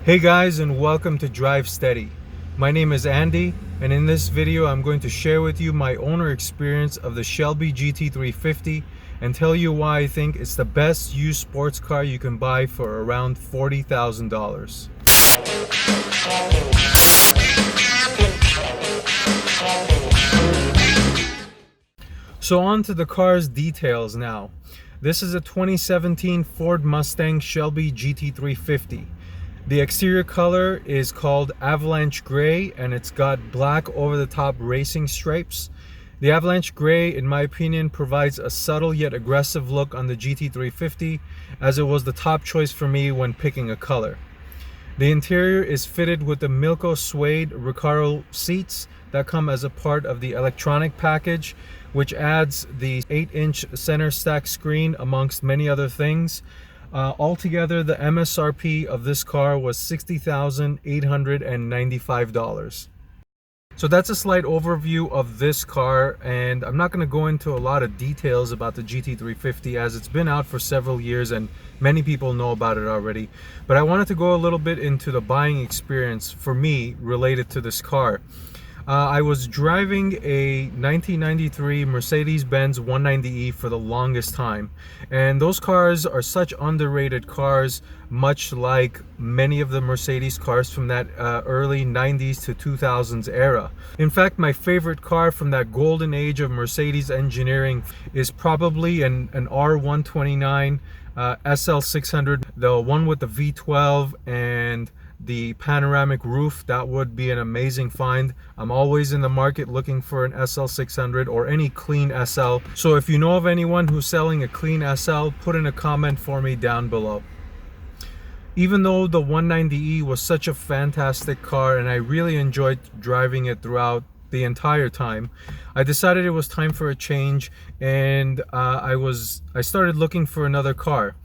Hey guys, and welcome to Drive Steady. My name is Andy, and in this video I'm going to share with you my owner experience of the Shelby GT350 and tell you why I think it's the best used sports car you can buy for around $40,000. So on to the car's details now. This is a 2017 Ford Mustang Shelby GT350. The exterior color is called Avalanche Gray, and it's got black over-the-top racing stripes. The Avalanche Gray, in my opinion, provides a subtle yet aggressive look on the GT350, as it was the top choice for me when picking a color. The interior is fitted with the Milko suede Recaro seats that come as a part of the electronic package, which adds the 8-inch center stack screen amongst many other things. Altogether, the MSRP of this car was $60,895. So that's a slight overview of this car, and I'm not going to go into a lot of details about the GT350 as it's been out for several years and many people know about it already. But I wanted to go a little bit into the buying experience for me related to this car. I was driving a 1993 Mercedes-Benz 190e for the longest time, and those cars are such underrated cars, much like many of the Mercedes cars from that early 90s to 2000s era. In fact, my favorite car from that golden age of Mercedes engineering is probably an R129 SL600, the one with the V12 and the panoramic roof. That would be an amazing find. I'm always in the market looking for an SL600 or any clean SL. So if you know of anyone who's selling a clean SL, put in a comment for me down below. Even though the 190e was such a fantastic car and I really enjoyed driving it throughout the entire time, I decided it was time for a change, and I started looking for another car.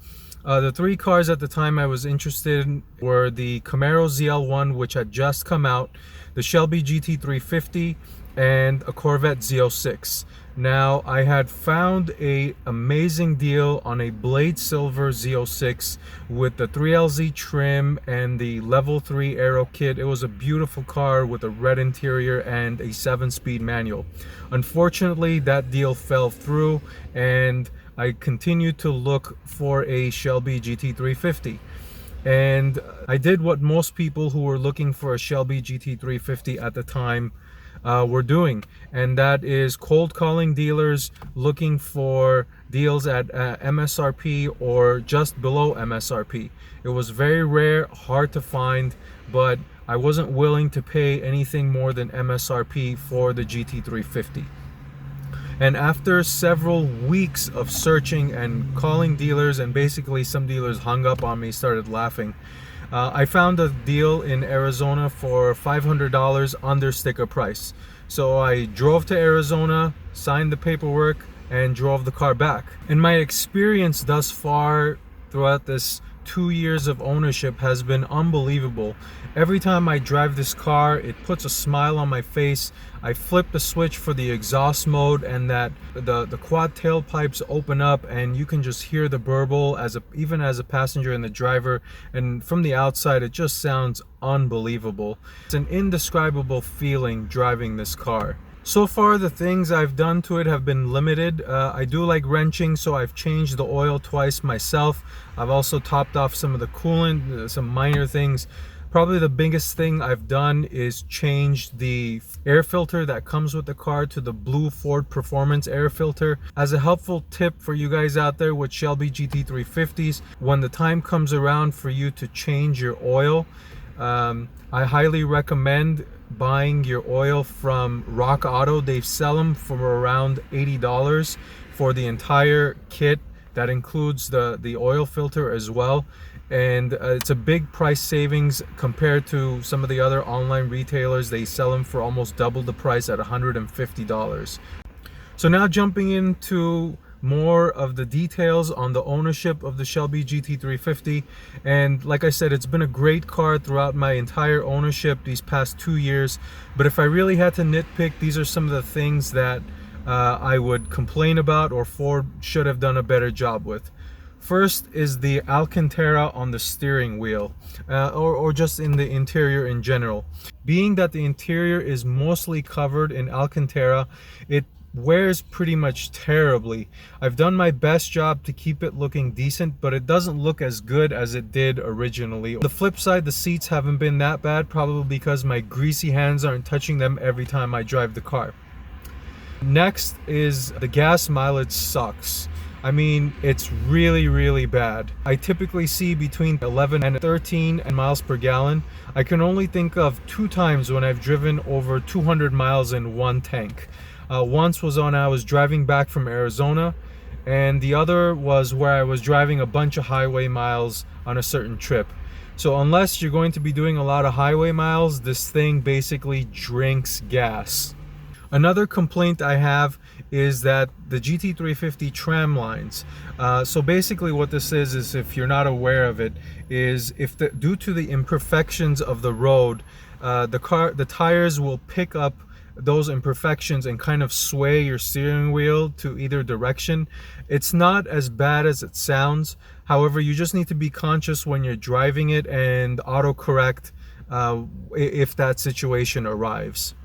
The three cars at the time I was interested in were the Camaro ZL1, which had just come out, the Shelby GT350, and a Corvette Z06. Now, I had found an amazing deal on a Blade Silver Z06 with the 3LZ trim and the level 3 aero kit. It was a beautiful car with a red interior and a 7-speed manual. Unfortunately, that deal fell through, and I continued to look for a Shelby GT350. And I did what most people who were looking for a Shelby GT350 at the time were doing, and that is cold calling dealers looking for deals at MSRP or just below MSRP. It was very rare, hard to find, but I wasn't willing to pay anything more than MSRP for the GT350. And after several weeks of searching and calling dealers, and basically some dealers hung up on me, started laughing, I found a deal in Arizona for $500 under sticker price. So I drove to Arizona, signed the paperwork, and drove the car back. And my experience thus far throughout this 2 years of ownership has been unbelievable. Every time I drive this car, it puts a smile on my face. I flip the switch for the exhaust mode, and that the quad tailpipes open up, and you can just hear the burble even as a passenger and the driver, and from the outside it just sounds unbelievable. It's an indescribable feeling driving this car. So far, the things I've done to it have been limited. I do like wrenching, so I've changed the oil twice myself. I've also topped off some of the coolant, some minor things. Probably the biggest thing I've done is change the air filter that comes with the car to the blue Ford Performance air filter. As a helpful tip for you guys out there with Shelby GT350s, when the time comes around for you to change your oil, I highly recommend buying your oil from Rock Auto. They sell them for around $80 for the entire kit. That includes the oil filter as well, and it's a big price savings compared to some of the other online retailers. They sell them for almost double the price at $150. So now jumping into more of the details on the ownership of the Shelby GT350, and like I said, it's been a great car throughout my entire ownership these past 2 years. But if I really had to nitpick, these are some of the things that I would complain about or Ford should have done a better job with. First is the Alcantara on the steering wheel, or just in the interior in general. Being that the interior is mostly covered in Alcantara, it wears pretty much terribly. I've done my best job to keep it looking decent, but it doesn't look as good as it did originally. On the flip side, the seats haven't been that bad, probably because my greasy hands aren't touching them every time I drive the car. Next is the gas mileage sucks. I mean, it's really bad. I typically see between 11 and 13 miles per gallon. I can only think of 2 times when I've driven over 200 miles in one tank. Once was when I was driving back from Arizona, and the other was where I was driving a bunch of highway miles on a certain trip. So unless you're going to be doing a lot of highway miles, this thing basically drinks gas. Another complaint I have is that the GT350 tram lines. So basically what this is if you're not aware of it, is due to the imperfections of the road, the tires will pick up those imperfections and kind of sway your steering wheel to either direction. It's not as bad as it sounds. However, you just need to be conscious when you're driving it and autocorrect if that situation arrives.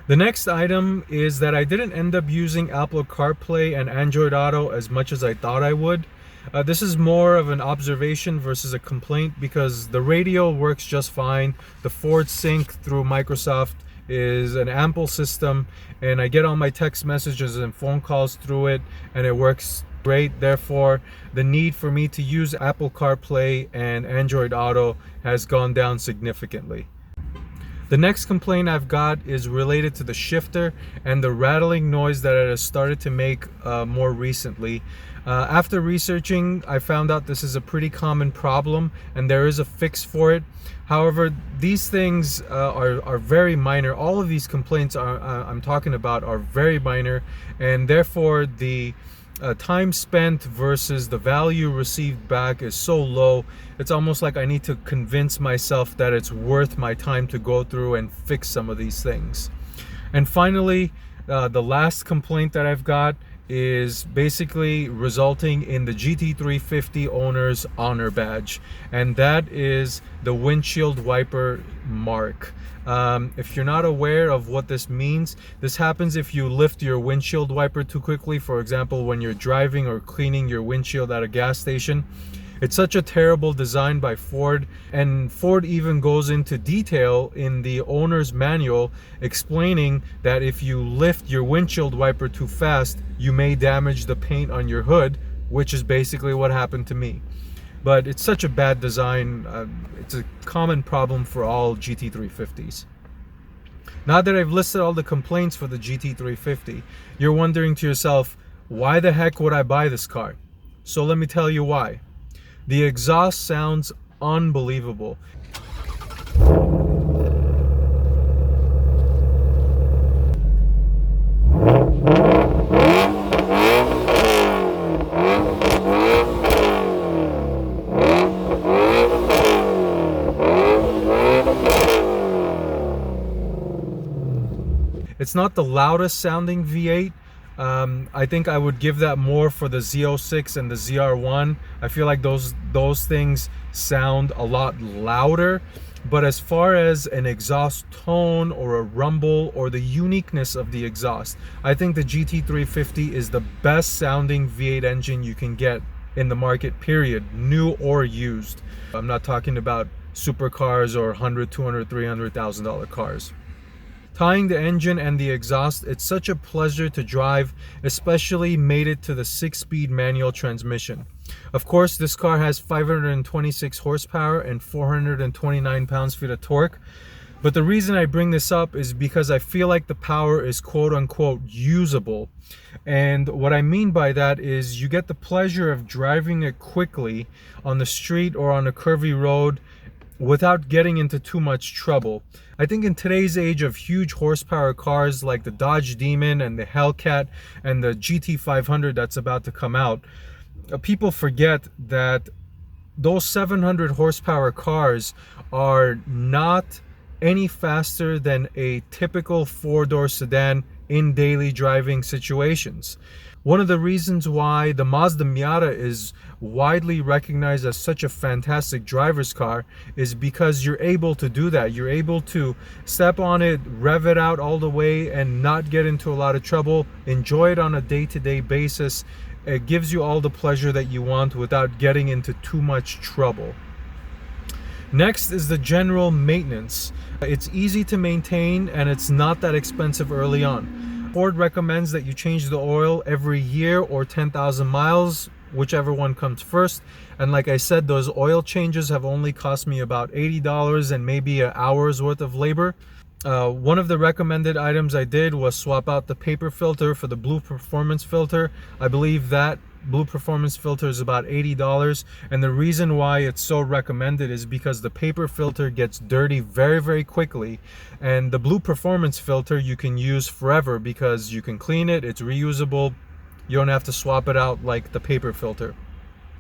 The next item is that I didn't end up using Apple CarPlay and Android Auto as much as I thought I would. This is more of an observation versus a complaint because the radio works just fine. The Ford Sync through Microsoft is an ample system, and I get all my text messages and phone calls through it, and it works great. Therefore, the need for me to use Apple CarPlay and Android Auto has gone down significantly. The next complaint I've got is related to the shifter and the rattling noise that it has started to make more recently. After researching, I found out this is a pretty common problem and there is a fix for it. However, these things are very minor. All of these complaints I'm talking about are very minor, and therefore the time spent versus the value received back is so low. It's almost like I need to convince myself that it's worth my time to go through and fix some of these things. And finally, the last complaint that I've got is basically resulting in the GT350 owner's honor badge, and that is the windshield wiper mark. If you're not aware of what this means, this happens if you lift your windshield wiper too quickly, for example when you're driving or cleaning your windshield at a gas station. It's such a terrible design by Ford, and Ford even goes into detail in the owner's manual explaining that if you lift your windshield wiper too fast, you may damage the paint on your hood, which is basically what happened to me. But it's such a bad design. It's a common problem for all GT350s. Now that I've listed all the complaints for the GT350, you're wondering to yourself, why the heck would I buy this car? So let me tell you why. The exhaust sounds unbelievable. It's not the loudest sounding V8. I think I would give that more for the Z06 and the ZR1. I feel like those things sound a lot louder. But as far as an exhaust tone or a rumble or the uniqueness of the exhaust, I think the GT350 is the best sounding V8 engine you can get in the market, period, new or used. I'm not talking about supercars or $100,000, $200,000, $300,000 cars. Tying the engine and the exhaust, it's such a pleasure to drive, especially made it to the 6-speed manual transmission. Of course, this car has 526 horsepower and 429 pounds-feet of torque. But the reason I bring this up is because I feel like the power is quote-unquote usable. And what I mean by that is you get the pleasure of driving it quickly on the street or on a curvy road without getting into too much trouble. I think in today's age of huge horsepower cars like the Dodge Demon and the Hellcat and the GT500 that's about to come out, people forget that those 700 horsepower cars are not any faster than a typical 4-door sedan in daily driving situations. One of the reasons why the Mazda Miata is widely recognized as such a fantastic driver's car is because you're able to do that. You're able to step on it, rev it out all the way, and not get into a lot of trouble. Enjoy it on a day-to-day basis. It gives you all the pleasure that you want without getting into too much trouble. Next is the general maintenance. It's easy to maintain and it's not that expensive early on. Ford recommends that you change the oil every year or 10,000 miles, whichever one comes first. And like I said, those oil changes have only cost me about $80 and maybe an hour's worth of labor. One of the recommended items I did was swap out the paper filter for the blue performance filter. I believe that blue performance filter is about $80, and the reason why it's so recommended is because the paper filter gets dirty very quickly, and the blue performance filter you can use forever because you can clean it, it's reusable, you don't have to swap it out like the paper filter.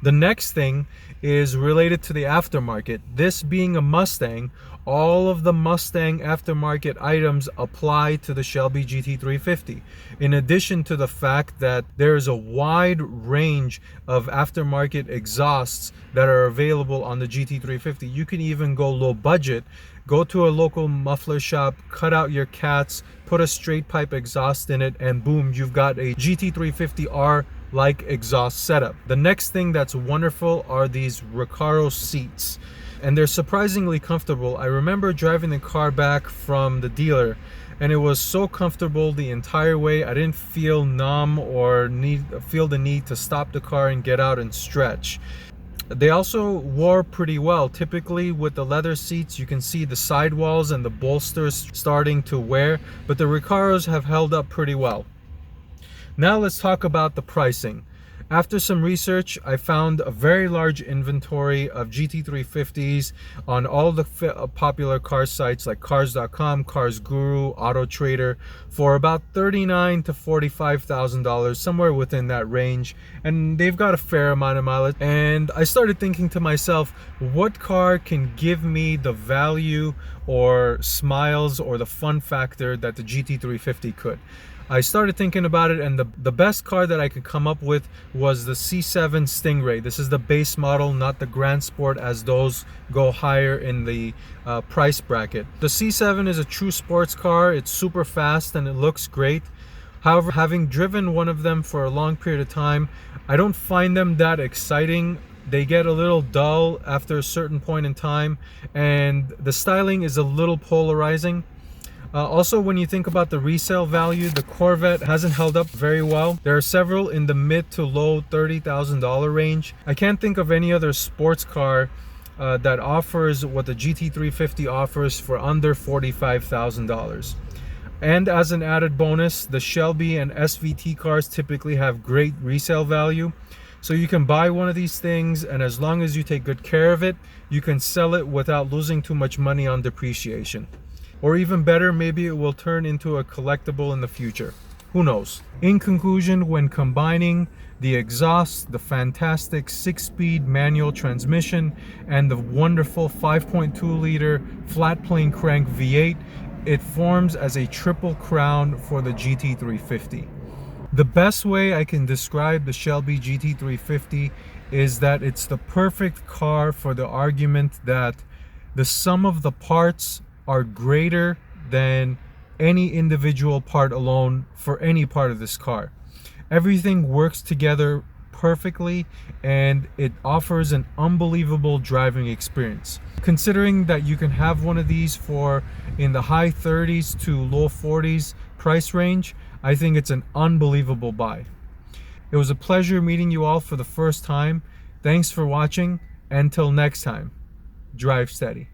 The next thing is related to the aftermarket. This being a Mustang, all of the Mustang aftermarket items apply to the Shelby GT350. In addition to the fact that there is a wide range of aftermarket exhausts that are available on the GT350. You can even go low budget, go to a local muffler shop, cut out your cats, put a straight pipe exhaust in it, and boom, you've got a GT350R like exhaust setup. The next thing that's wonderful are these Recaro seats, and they're surprisingly comfortable. I remember driving the car back from the dealer and it was so comfortable the entire way. I didn't feel numb or feel the need to stop the car and get out and stretch. They also wore pretty well. Typically with the leather seats, you can see the sidewalls and the bolsters starting to wear, but the Recaros have held up pretty well. Now let's talk about the pricing. After some research, I found a very large inventory of GT350s on all the popular car sites like Cars.com, Cars Guru, Auto Trader for about $39,000 to $45,000, somewhere within that range. And they've got a fair amount of mileage. And I started thinking to myself, what car can give me the value or smiles or the fun factor that the GT350 could? I started thinking about it, and the best car that I could come up with was the C7 Stingray. This is the base model, not the Grand Sport, as those go higher in the price bracket. The C7 is a true sports car. It's super fast and it looks great. However, having driven one of them for a long period of time, I don't find them that exciting. They get a little dull after a certain point in time, and the styling is a little polarizing. Also, when you think about the resale value, the Corvette hasn't held up very well. There are several in the mid to low $30,000 range. I can't think of any other sports car that offers what the GT350 offers for under $45,000. And as an added bonus, the Shelby and SVT cars typically have great resale value. So you can buy one of these things, and as long as you take good care of it, you can sell it without losing too much money on depreciation. Or even better, maybe it will turn into a collectible in the future. Who knows? In conclusion, when combining the exhaust, the fantastic 6-speed manual transmission, and the wonderful 5.2-liter flat plane crank V8, it forms as a triple crown for the GT350. The best way I can describe the Shelby GT350 is that it's the perfect car for the argument that the sum of the parts are greater than any individual part alone for any part of this car. Everything works together perfectly and it offers an unbelievable driving experience. Considering that you can have one of these for in the high 30s to low 40s price range, I think it's an unbelievable buy. It was a pleasure meeting you all for the first time. Thanks for watching. Until next time, drive steady.